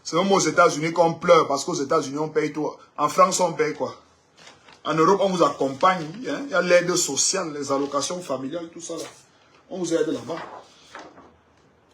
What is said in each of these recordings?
C'est même aux États-Unis qu'on pleure parce qu'aux États-Unis, on paye tout. En France, on paye quoi? En Europe, on vous accompagne. Hein? Il y a l'aide sociale, les allocations familiales, tout ça. Là. On vous aide là-bas.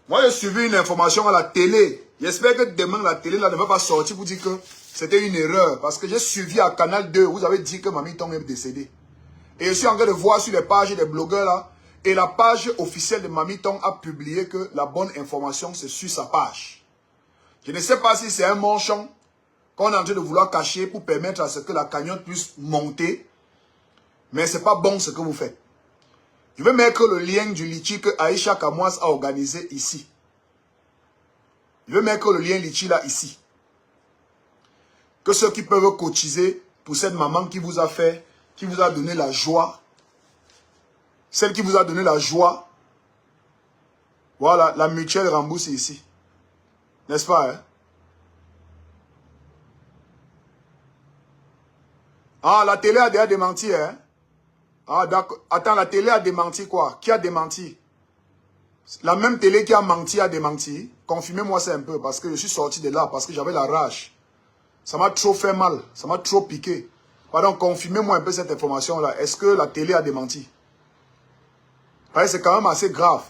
Moi, j'ai suivi une information à la télé. J'espère que demain, la télé là, ne va pas sortir pour dire que c'était une erreur. Parce que j'ai suivi à Canal 2, vous avez dit que Mamie Tong est décédée. Et je suis en train de voir sur les pages des blogueurs là. Et la page officielle de Mamie Tong a publié que la bonne information, c'est sur sa page. Je ne sais pas si c'est un manchon qu'on est en train de vouloir cacher pour permettre à ce que la cagnotte puisse monter. Mais ce n'est pas bon ce que vous faites. Je vais mettre le lien du litchi que Aïcha Kamouas a organisé ici. Je vais mettre le lien litchi là ici. Que ceux qui peuvent cotiser pour cette maman qui vous a fait, qui vous a donné la joie. Celle qui vous a donné la joie. Voilà, la mutuelle rembourse ici. N'est-ce pas, hein? Ah, la télé a déjà démenti, hein? Ah, d'accord. Attends, la télé a démenti quoi? Qui a démenti? La même télé qui a menti a démenti. Confirmez-moi ça un peu, parce que je suis sorti de là, parce que j'avais la rage. Ça m'a trop fait mal, ça m'a trop piqué. Pardon, confirmez-moi un peu cette information-là. Est-ce que la télé a démenti? C'est quand même assez grave.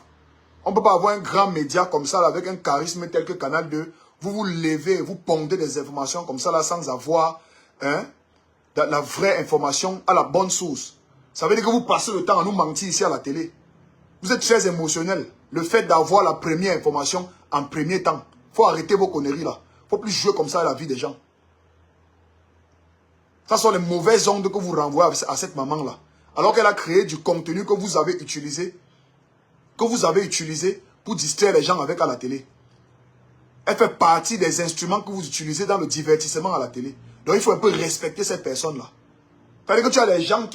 On ne peut pas avoir un grand média comme ça, là, avec un charisme tel que Canal 2. Vous vous levez, vous pondez des informations comme ça, là, sans avoir la vraie information à la bonne source. Ça veut dire que vous passez le temps à nous mentir ici à la télé. Vous êtes très émotionnel. Le fait d'avoir la première information en premier temps. Il faut arrêter vos conneries là. Il ne faut plus jouer comme ça à la vie des gens. Ce sont les mauvaises ondes que vous renvoyez à cette maman-là. Alors qu'elle a créé du contenu que vous avez utilisé. Pour distraire les gens avec à la télé. Elle fait partie des instruments que vous utilisez dans le divertissement à la télé. Donc il faut un peu respecter cette personne-là. C'est-à-dire que tu as des gens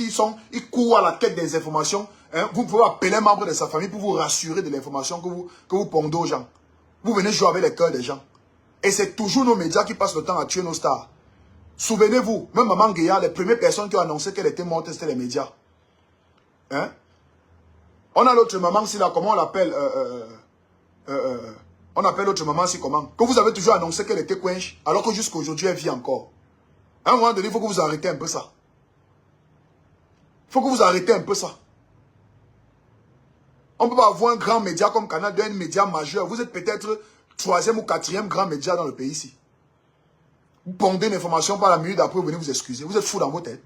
ils courent à la quête des informations. Hein, vous pouvez appeler un membre de sa famille pour vous rassurer de l'information que vous pondez aux gens. Vous venez jouer avec les cœurs des gens. Et c'est toujours nos médias qui passent le temps à tuer nos stars. Souvenez-vous, même Maman Guéa, les premières personnes qui ont annoncé qu'elle était morte, c'était les médias. Hein? On a l'autre maman ici, là, comment on l'appelle on appelle l'autre maman ici, comment? Que vous avez toujours annoncé qu'elle était quench, alors que jusqu'à aujourd'hui, elle vit encore. À un moment donné, il faut que vous arrêtez un peu ça. Il faut que vous arrêtez un peu ça. On ne peut pas avoir un grand média comme Canal 2, un média majeur. Vous êtes peut-être 3e ou 4e grand média dans le pays ici. Vous pondez une information par la minute d'après, vous venez vous excuser. Vous êtes fou dans vos têtes.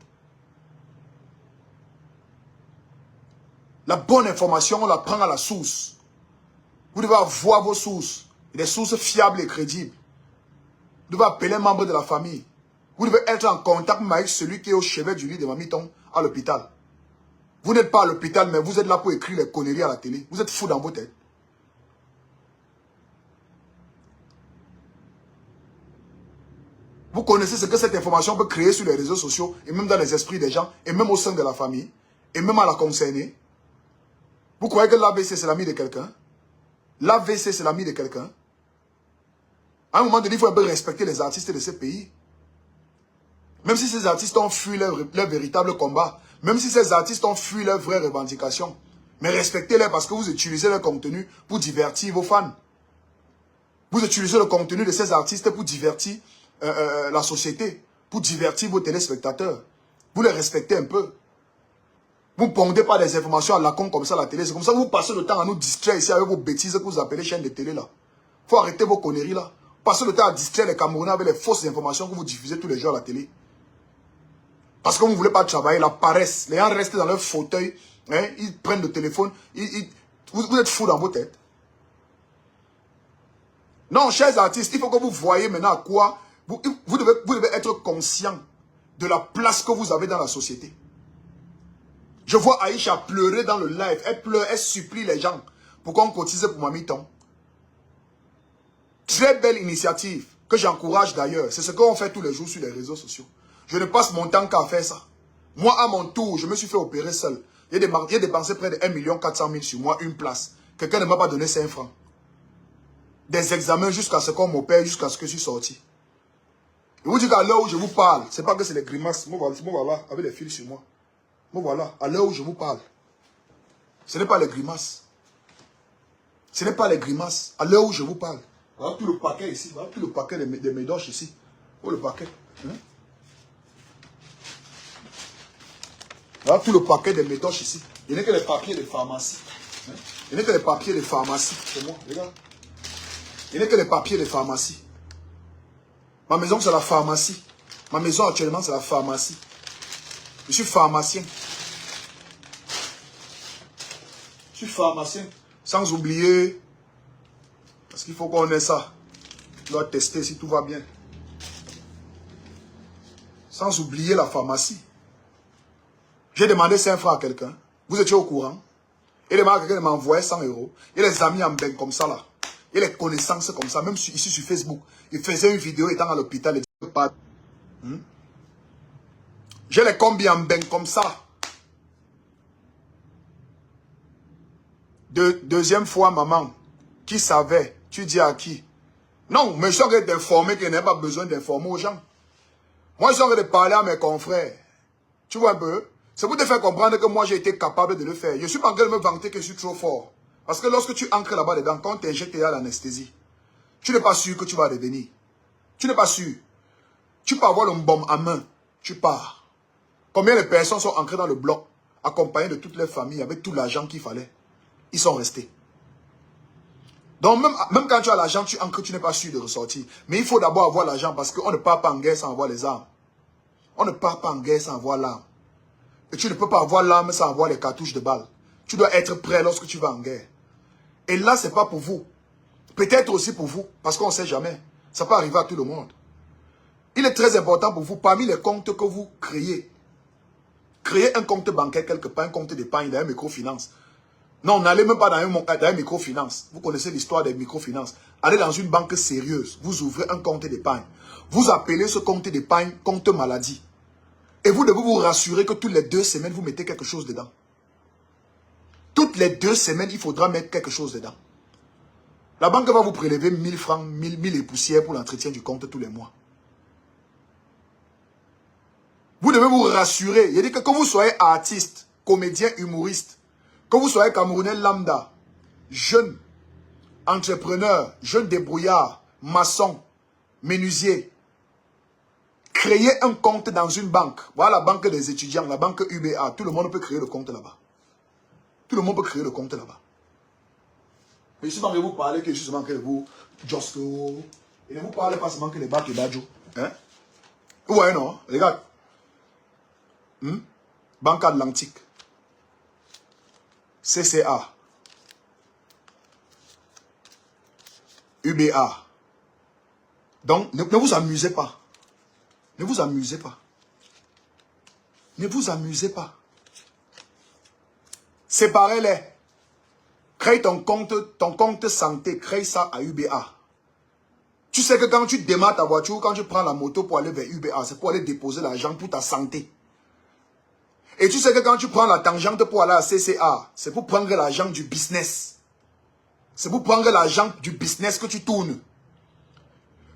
La bonne information, on la prend à la source. Vous devez avoir vos sources. Des sources fiables et crédibles. Vous devez appeler un membre de la famille. Vous devez être en contact avec celui qui est au chevet du lit de Mamie Tong à l'hôpital. Vous n'êtes pas à l'hôpital, mais vous êtes là pour écrire les conneries à la télé. Vous êtes fou dans vos têtes. Vous connaissez ce que cette information peut créer sur les réseaux sociaux, et même dans les esprits des gens, et même au sein de la famille, et même à la concernée. Vous croyez que l'AVC c'est l'ami de quelqu'un? L'AVC c'est l'ami de quelqu'un? À un moment donné, il faut un peu respecter les artistes de ce pays. Même si ces artistes ont fui leur véritable combat, même si ces artistes ont fui leurs vraies revendications, mais respectez-les parce que vous utilisez leur contenu pour divertir vos fans. Vous utilisez le contenu de ces artistes pour divertir la société, pour divertir vos téléspectateurs. Vous les respectez un peu. Vous ne pondez pas des informations à la con comme ça à la télé. C'est comme ça que vous passez le temps à nous distraire ici avec vos bêtises que vous appelez chaîne de télé là. Il faut arrêter vos conneries là. Passez le temps à distraire les Camerounais avec les fausses informations que vous diffusez tous les jours à la télé. Parce que vous ne voulez pas travailler, la paresse. Les gens restent dans leur fauteuil, hein, ils prennent le téléphone. Vous êtes fous dans vos têtes. Non, chers artistes, il faut que vous voyez maintenant à quoi vous devez être conscient de la place que vous avez dans la société. Je vois Aïcha pleurer dans le live. Elle pleure, elle supplie les gens pour qu'on cotise pour Mamie Tong. Très belle initiative que j'encourage d'ailleurs. C'est ce qu'on fait tous les jours sur les réseaux sociaux. Je ne passe mon temps qu'à faire ça. Moi, à mon tour, je me suis fait opérer seul. J'ai dépensé près de 1 400 000 sur moi, une place. Quelqu'un ne m'a pas donné 5 francs. Des examens jusqu'à ce qu'on m'opère, jusqu'à ce que je suis sorti. Je vous dis qu'à l'heure où je vous parle, c'est pas que c'est les grimaces. Moi voilà, avec les fils sur moi. Moi voilà, à l'heure où je vous parle. Ce n'est pas les grimaces. Ce n'est pas les grimaces. À l'heure où je vous parle. Voilà tout le paquet ici. Voilà tout le paquet de médoches ici. Oh, le paquet. Hein? Voilà tout le paquet de médoches ici. Il n'y a que les papiers de pharmacie. Hein? Il n'y a que les papiers de pharmacie. C'est moi, regarde. Il n'y a que les papiers de pharmacie. Ma maison, c'est la pharmacie. Ma maison, actuellement, c'est la pharmacie. Je suis pharmacien. Je suis pharmacien. Sans oublier, parce qu'il faut qu'on ait ça. Tu dois tester si tout va bien. Sans oublier la pharmacie. J'ai demandé 5 francs à quelqu'un. Vous étiez au courant. Il demande à quelqu'un de m'envoyer 100 €. Il y a les amis en bain comme ça là. Il y a les connaissances comme ça. Même ici sur Facebook. Il faisait une vidéo étant à l'hôpital. Il disait pas. J'ai les combis en bain comme ça. Deuxième fois, maman. Qui savait? Tu dis à qui? Non, mais je suis en train d'informer qu'il n'y a pas besoin d'informer aux gens. Moi, je suis en train de parler à mes confrères. Tu vois un peu? C'est pour te faire comprendre que moi, j'ai été capable de le faire. Je ne suis pas en train de me vanter que je suis trop fort. Parce que lorsque tu entres là-bas dedans, quand on t'injecte à l'anesthésie, tu n'es pas sûr que tu vas revenir. Tu n'es pas sûr. Tu peux avoir le bombe à main. Tu pars. Combien de personnes sont entrées dans le bloc, accompagnées de toutes les familles, avec tout l'argent qu'il fallait? Ils sont restés. Donc, même quand tu as l'argent, tu entres, tu n'es pas sûr de ressortir. Mais il faut d'abord avoir l'argent parce qu'on ne part pas en guerre sans avoir les armes. On ne part pas en guerre sans avoir l'arme. Et tu ne peux pas avoir l'arme sans avoir les cartouches de balles. Tu dois être prêt lorsque tu vas en guerre. Et là, ce n'est pas pour vous. Peut-être aussi pour vous, parce qu'on ne sait jamais. Ça peut arriver à tout le monde. Il est très important pour vous, parmi les comptes que vous créez, créez un compte bancaire quelque part, un compte d'épargne, dans une microfinance. Non, n'allez même pas dans une microfinance. Vous connaissez l'histoire des microfinances. Allez dans une banque sérieuse. Vous ouvrez un compte d'épargne. Vous appelez ce compte d'épargne compte maladie. Et vous devez vous rassurer que toutes les 2 semaines, vous mettez quelque chose dedans. Toutes les 2 semaines, il faudra mettre quelque chose dedans. La banque va vous prélever 1000 francs, 1000 et poussières pour l'entretien du compte tous les mois. Vous devez vous rassurer. Il dit que vous soyez artiste, comédien, humoriste, que vous soyez Camerounais lambda, jeune, entrepreneur, jeune débrouillard, maçon, menuisier, créez un compte dans une banque. Voilà la banque des étudiants, la banque UBA. Tout le monde peut créer le compte là-bas. Tout le monde peut créer le compte là-bas. Mais je suis pas en train de vous parler que je suis seulement que vous, Josco. Et ne vous parlez pas seulement que les bacs et Badjo. Hein? Ouais, non, regarde. Banque Atlantique. CCA. UBA. Donc, ne vous amusez pas. Ne vous amusez pas. Ne vous amusez pas. Séparez-les. Crée ton compte santé. Crée ça à UBA. Tu sais que quand tu démarres ta voiture, quand tu prends la moto pour aller vers UBA, c'est pour aller déposer l'argent pour ta santé. Et tu sais que quand tu prends la tangente pour aller à CCA, c'est pour prendre l'argent du business. C'est pour prendre l'argent du business que tu tournes.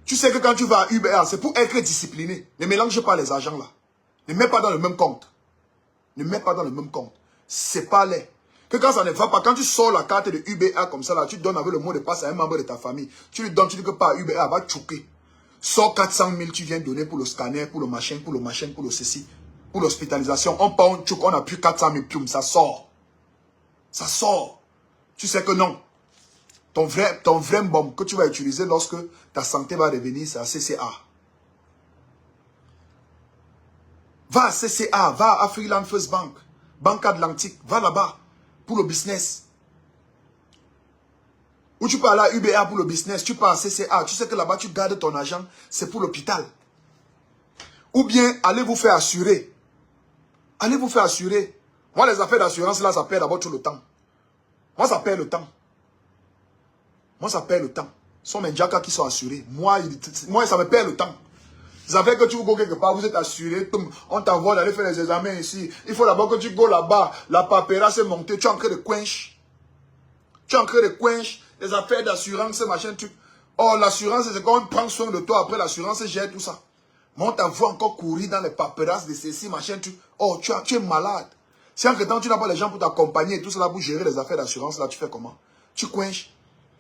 Tu sais que quand tu vas à UBA, c'est pour être discipliné. Ne mélange pas les argents là. Ne mets pas dans le même compte. Ne mets pas dans le même compte. Sépare-les. Que quand ça ne va pas, quand tu sors la carte de UBA comme ça là, tu donnes avec le mot de passe à un membre de ta famille. Tu lui donnes, tu dis que pas UBA, va choquer. Sors 400 000, tu viens donner pour le scanner, pour le machin, pour le ceci. Pour l'hospitalisation, on part, on choque, on n'a plus 400 000 piums, ça sort. Ça sort. Tu sais que non. Ton vrai bombe que tu vas utiliser lorsque ta santé va revenir, c'est à CCA. Va à CCA, va à Freeland First Bank, Banque Atlantique, va là-bas pour le business. Ou tu peux aller à UBA pour le business, tu pars à CCA, tu sais que là-bas tu gardes ton argent, c'est pour l'hôpital. Ou bien allez vous faire assurer. Allez vous faire assurer. Moi, les affaires d'assurance, là, ça perd d'abord tout le temps. Moi, ça perd le temps. Moi, ça perd le temps. Ce sont mes jackals qui sont assurés. Moi, ça me perd le temps. Les affaires que tu vas quelque part, vous êtes assuré. On t'envoie d'aller faire les examens ici. Il faut d'abord que tu go là-bas. La paperasse est montée. Tu es en train de quench. Tu es en train de quench. Les affaires d'assurance, machin, truc. Oh, l'assurance, c'est quand on prend soin de toi. Après, l'assurance gère tout ça. Mais on t'envoie encore courir dans les paperasses de ceci, machin, truc. Oh, tu es malade. Si en temps tu n'as pas les gens pour t'accompagner et tout cela pour gérer les affaires d'assurance, là, tu fais comment? Tu quenches.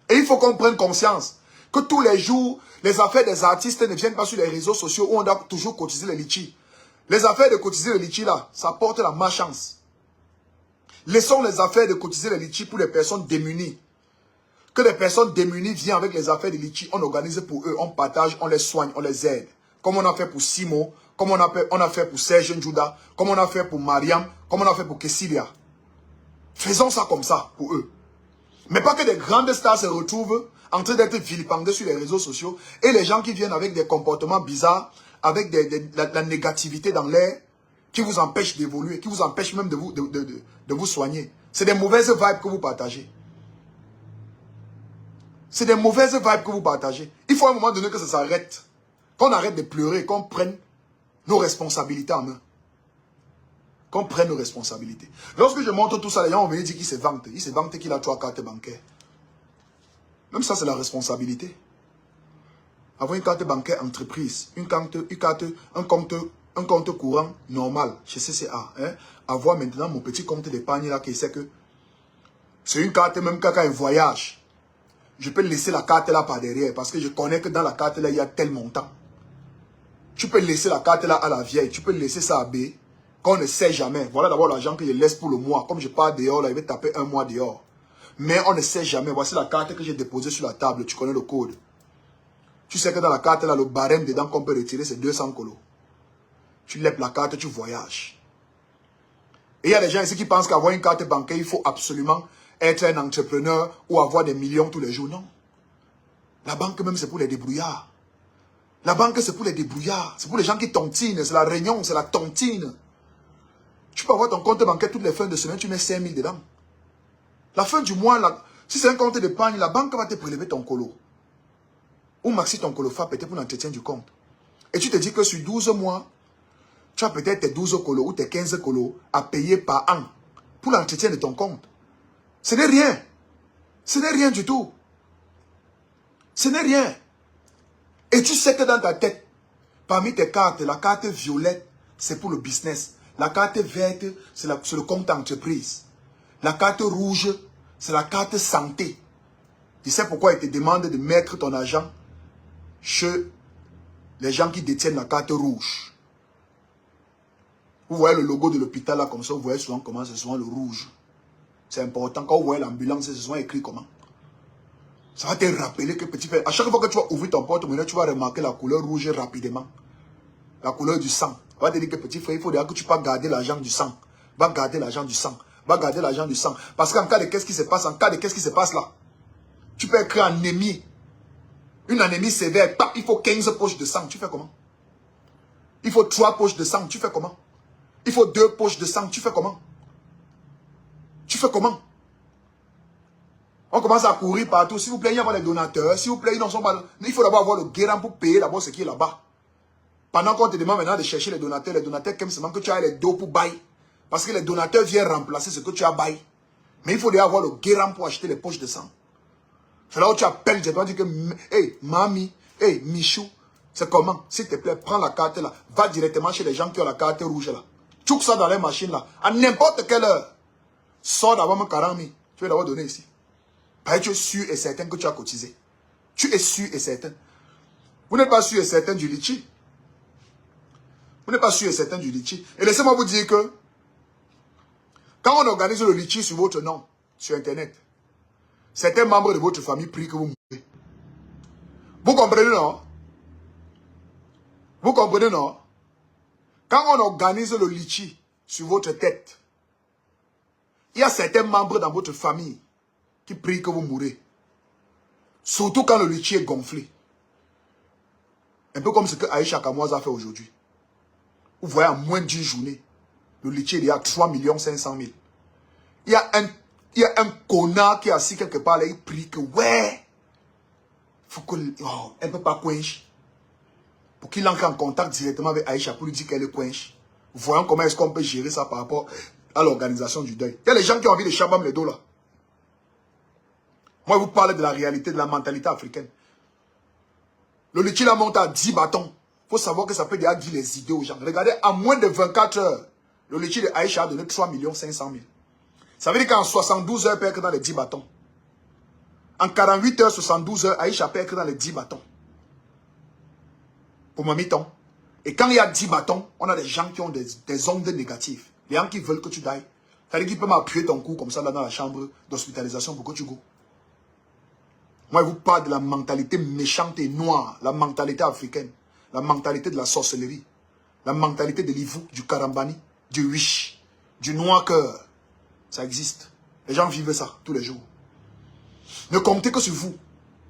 Et il faut qu'on prenne conscience Que tous les jours, les affaires des artistes ne viennent pas sur les réseaux sociaux où on doit toujours cotiser les litchis. Les affaires de cotiser les litchis là, ça porte la malchance. Laissons les affaires de cotiser les litchis pour les personnes démunies. Que les personnes démunies viennent avec les affaires de litchis, on organise pour eux, on partage, on les soigne, on les aide. Comme on a fait pour Simon, comme on a fait pour Serge Njouda, comme on a fait pour Mariam, comme on a fait pour Kessilia. Faisons ça comme ça pour eux. Mais pas que des grandes stars se retrouvent en train d'être vilipendés sur les réseaux sociaux et les gens qui viennent avec des comportements bizarres, avec la négativité dans l'air, qui vous empêchent d'évoluer, qui vous empêchent même de vous soigner. C'est des mauvaises vibes que vous partagez. C'est des mauvaises vibes que vous partagez. Il faut à un moment donné que ça s'arrête. Qu'on arrête de pleurer, qu'on prenne nos responsabilités en main. Qu'on prenne nos responsabilités. Lorsque je montre tout ça, les gens vont venir dire qu'il se vante. Il se vante qu'il a 3 cartes bancaires. Même ça, c'est la responsabilité. Avoir une carte bancaire entreprise, un compte courant normal chez CCA. Hein? Avoir maintenant mon petit compte d'épargne là qui sait que c'est une carte même quand un voyage. Je peux laisser la carte là par derrière parce que je connais que dans la carte là, il y a tel montant. Tu peux laisser la carte là à la vieille, tu peux laisser ça à B, qu'on ne sait jamais. Voilà d'abord l'argent que je laisse pour le mois. Comme je pars dehors, là, il va taper un mois dehors. Mais on ne sait jamais. Voici la carte que j'ai déposée sur la table, tu connais le code. Tu sais que dans la carte là, le barème dedans qu'on peut retirer, c'est 200 colos. Tu lèves la carte, tu voyages. Et il y a des gens ici qui pensent qu'avoir une carte bancaire, il faut absolument être un entrepreneur ou avoir des millions tous les jours. Non. La banque même, c'est pour les débrouillards. La banque, c'est pour les débrouillards. C'est pour les gens qui tontinent. C'est la réunion, c'est la tontine. Tu peux avoir ton compte bancaire toutes les fins de semaine, tu mets 5 000 dedans. La fin du mois, là, si c'est un compte d'épargne, la banque va te prélever ton colo. Ou maxi ton colofa, peut-être pour l'entretien du compte. Et tu te dis que sur 12 mois, tu as peut-être tes 12 colos ou tes 15 colos à payer par an pour l'entretien de ton compte. Ce n'est rien. Ce n'est rien du tout. Ce n'est rien. Et tu sais que dans ta tête, parmi tes cartes, la carte violette, c'est pour le business. La carte verte, c'est le compte entreprise. La carte rouge, c'est la carte santé. Tu sais pourquoi ils te demandent de mettre ton argent chez les gens qui détiennent la carte rouge. Vous voyez le logo de l'hôpital là comme ça, vous voyez souvent comment c'est souvent le rouge. C'est important. Quand vous voyez l'ambulance, c'est souvent écrit comment. Ça va te rappeler que petit frère, à chaque fois que tu vas ouvrir ton porte-monnaie, tu vas remarquer la couleur rouge rapidement. La couleur du sang. Ça va te dire que petit frère, il faut dire que tu peux garder l'argent du sang. Va garder l'argent du sang. Va garder l'argent du sang. Parce qu'en cas de qu'est-ce qui se passe, là, tu peux écrire anémie. Une anémie sévère, il faut 15 poches de sang. Tu fais comment? Il faut 3 poches de sang. Tu fais comment? Il faut 2 poches de sang. Tu fais comment? Tu fais comment? On commence à courir partout. S'il vous plaît, il y a pas les donateurs. S'il vous plaît, il faut d'abord avoir le guérant pour payer d'abord ce qui est là-bas. Pendant qu'on te demande maintenant de chercher les donateurs comme seulement que tu as les dos pour bailler. Parce que les donateurs viennent remplacer ce que tu as baillé. Mais il faut déjà avoir le guérant pour acheter les poches de sang. C'est là où tu appelles, tu dois dire que, hey, mamie, hey, Michou, c'est comment? S'il te plaît, prends la carte là. Va directement chez les gens qui ont la carte rouge là. Tchouk ça dans les machines là. À n'importe quelle heure. Sors d'abord mon 40 000. Tu vas d'abord donner ici. Parce que tu es sûr et certain que tu as cotisé. Tu es sûr et certain. Vous n'êtes pas sûr et certain du litchi. Vous n'êtes pas sûr et certain du litchi. Et laissez-moi vous dire que quand on organise le litchi sur votre nom, sur Internet, certains membres de votre famille prient que vous mourrez. Vous comprenez, non? Vous comprenez, non? Quand on organise le litchi sur votre tête, il y a certains membres dans votre famille qui prient que vous mourrez. Surtout quand le litchi est gonflé. Un peu comme ce que Aïcha Kamoise a fait aujourd'hui. Vous voyez, en moins d'une journée, le litchi est à 3 500 000. Il y a un connard qui est assis quelque part là, il prie que, ouais, faut qu'elle ne peut pas coincer. Pour qu'il entre en contact directement avec Aïcha pour lui dire qu'elle est coince. Voyons comment est-ce qu'on peut gérer ça par rapport à l'organisation du deuil. Il y a les gens qui ont envie de chabam les dos là. Moi, je vous parle de la réalité, de la mentalité africaine. Le litchi là monte à 10 bâtons. Il faut savoir que ça peut déjà dire les idées aux gens. Regardez, à moins de 24 heures, le litchi de Aïcha a donné 3 500 000. Ça veut dire qu'en 72 heures, il peut être dans les 10 bâtons. En 48 heures, 72 heures, Aïcha peut être dans les 10 bâtons. Pour ma mi-temps. Et quand il y a 10 bâtons, on a des gens qui ont des ondes négatives. Les gens qui veulent que tu dailles. C'est-à-dire qu'ils peuvent m'appuyer ton cou comme ça là dans la chambre d'hospitalisation pour que tu go. Moi, je vous parle de la mentalité méchante et noire. La mentalité africaine. La mentalité de la sorcellerie. La mentalité de l'Ivou, du Karambani, du Wish, du noir cœur. Ça existe. Les gens vivent ça tous les jours. Ne comptez que sur vous.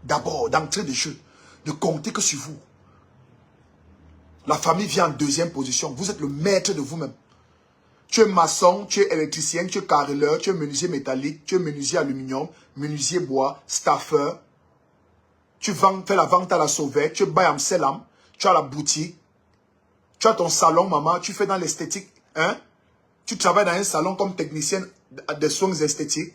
D'abord, d'entrée de jeu. Ne comptez que sur vous. La famille vient en deuxième position. Vous êtes le maître de vous-même. Tu es maçon, tu es électricien, tu es carreleur, tu es menuisier métallique, tu es menuisier aluminium, menuisier bois, staffeur. Tu fais la vente à la sauvette, tu es Bayam Selam, tu as la boutique. Tu as ton salon, maman, tu fais dans l'esthétique. Hein? Tu travailles dans un salon comme technicienne de soins esthétiques.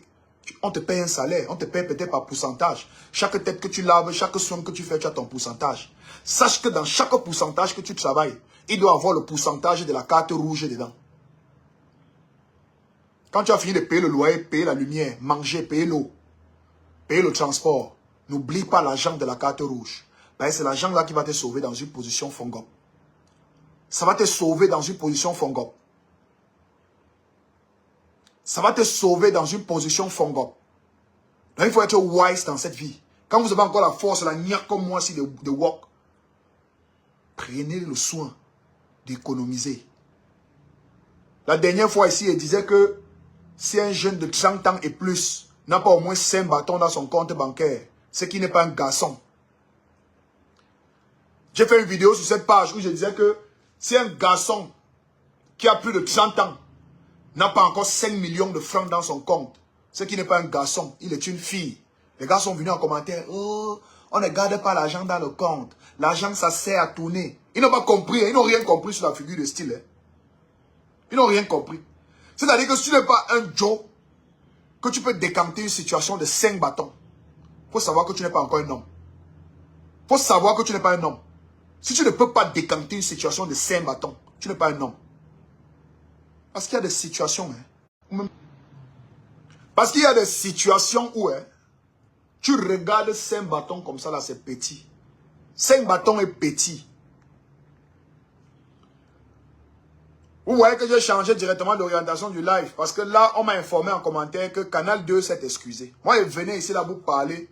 On te paye un salaire, on te paye peut-être par pourcentage. Chaque tête que tu laves, chaque soin que tu fais, tu as ton pourcentage. Sache que dans chaque pourcentage que tu travailles, il doit avoir le pourcentage de la carte rouge dedans. Quand tu as fini de payer le loyer, payer la lumière, manger, payer l'eau, payer le transport, n'oublie pas l'argent de la carte rouge. C'est l'argent là qui va te sauver dans une position fongop. Ça va te sauver dans une position fongop. Ça va te sauver dans une position fongop. Donc il faut être wise dans cette vie. Quand vous avez encore la force, la niaque comme moi, si de walk, prenez le soin d'économiser. La dernière fois ici, il disait que si un jeune de 30 ans et plus n'a pas au moins 5 bâtons dans son compte bancaire, c'est qu'il n'est pas un garçon. J'ai fait une vidéo sur cette page où je disais que si un garçon qui a plus de 30 ans n'a pas encore 5 millions de francs dans son compte, c'est qu'il n'est pas un garçon, il est une fille. Les gars sont venus en commentaire, oh, on ne garde pas l'argent dans le compte. L'argent, ça sert à tourner. Ils n'ont pas compris, ils n'ont rien compris sur la figure de style. Hein. Ils n'ont rien compris. C'est-à-dire que si tu n'es pas un Joe, que tu peux décanter une situation de 5 bâtons, il faut savoir que tu n'es pas encore un homme. Il faut savoir que tu n'es pas un homme. Si tu ne peux pas décanter une situation de 5 bâtons, tu n'es pas un homme. Parce qu'il y a des situations, hein. Parce qu'il y a des situations où, hein, tu regardes 5 bâtons comme ça, là, c'est petit. 5 bâtons est petit. Vous voyez que j'ai changé directement d'orientation du live. Parce que là, on m'a informé en commentaire que Canal 2 s'est excusé. Moi, je venais ici là vous parler